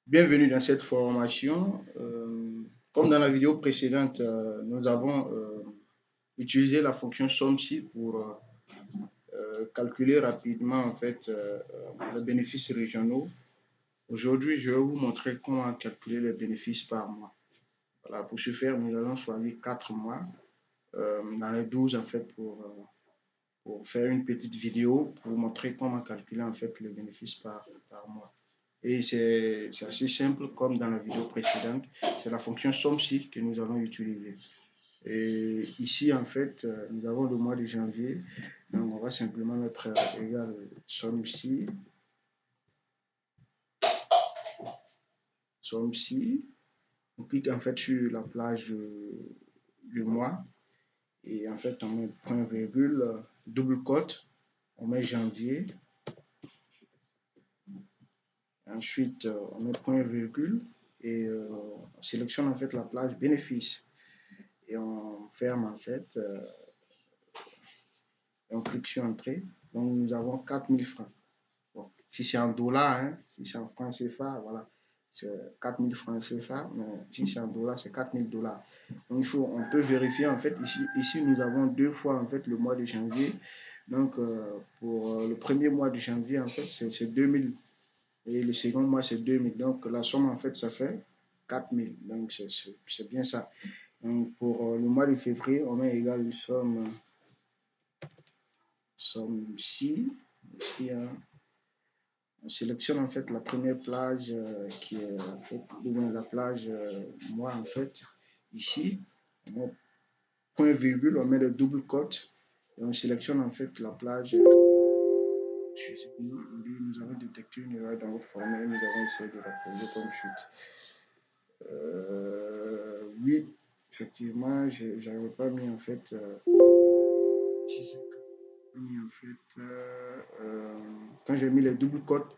Bienvenue dans cette formation. Comme dans la vidéo précédente, nous avons utilisé la fonction SOMSI pour calculer rapidement les bénéfices régionaux. Aujourd'hui, je vais vous montrer comment calculer les bénéfices par mois. Voilà, pour ce faire, nous allons choisir 4 mois dans les 12 pour faire une petite vidéo pour vous montrer comment calculer les bénéfices par mois. Et c'est assez simple comme dans la vidéo précédente. C'est la fonction SOMSI que nous allons utiliser. Et ici, nous avons le mois de janvier. Donc, on va simplement mettre égal SOMSI. SOMSI. On clique sur la plage du mois. Et on met point virgule, double cote. On met janvier. Ensuite, on met point virgule et on sélectionne la plage bénéfice. Et on ferme et on clique sur entrée. Donc nous avons 4000 francs. Bon, si c'est en dollars, hein, si c'est en francs CFA, voilà, c'est 4000 francs CFA, mais si c'est en dollars, c'est 4000 dollars. Donc on peut vérifier ici nous avons deux fois le mois de janvier. Donc pour le premier mois de janvier, c'est 2000 et le second mois c'est 2000. Donc la somme ça fait 4000. Donc c'est bien ça. Donc, pour le mois de février, on met égal somme ci. Ici, hein. On sélectionne la première plage qui est la plage moi ici. On met point virgule, on met le double cote et on sélectionne la plage. Nous avons détecté une erreur dans votre formulaire, nous avons essayé de la corriger comme suite. Oui, effectivement, j'avais pas mis quand j'ai mis les doubles cotes,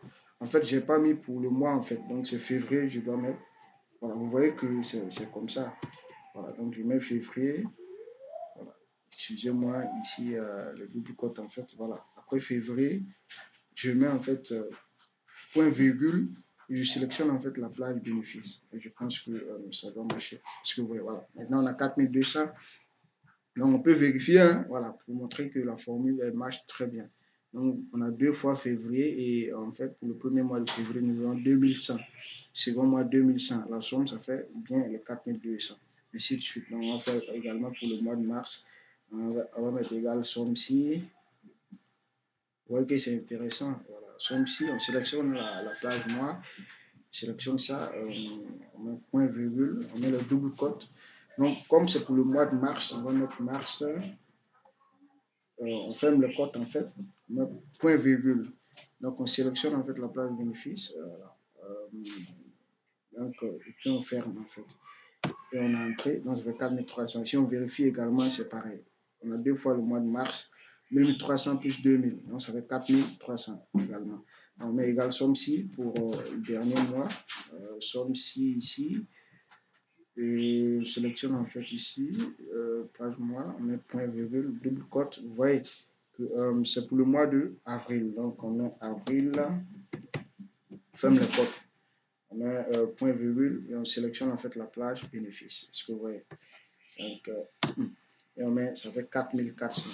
j'ai pas mis pour le mois donc c'est février, je dois mettre. Voilà, vous voyez que c'est comme ça. Voilà, donc je mets février. Voilà, excusez-moi ici le double cote voilà. Après février, je mets point virgule. Je sélectionne la plage bénéfice. Et je pense que ça doit marcher. Parce que voilà, maintenant on a 4200. Donc, on peut vérifier, hein, voilà, pour montrer que la formule elle marche très bien. Donc, on a deux fois février et pour le premier mois de février, nous avons 2100. Second mois, 2100. La somme, ça fait bien les 4200. Ainsi de suite. Donc, on va faire également pour le mois de mars. On va mettre égal somme ci. Vous voyez que c'est intéressant. Voilà, somme ci, on sélectionne la plage mois. Sélectionne ça, on met point virgule, on met le double cote. Donc, comme c'est pour le mois de mars, on va mettre mars. On ferme le code on met point virgule. Donc on sélectionne la plage bénéfice. Et puis on ferme Et on a entré, donc ça fait 4300. Si on vérifie également, c'est pareil. On a deux fois le mois de mars, 2300 plus 2000, donc ça fait 4300 également. On met égal somme ci pour le dernier mois, somme ci ici. Et je sélectionne ici, page mois, on met point virgule, double cote. Vous voyez que c'est pour le mois de avril. Donc on met avril, ferme le code. On met point virgule et on sélectionne la plage bénéfice. Est-ce que vous voyez? Donc, et on met, ça fait 4400.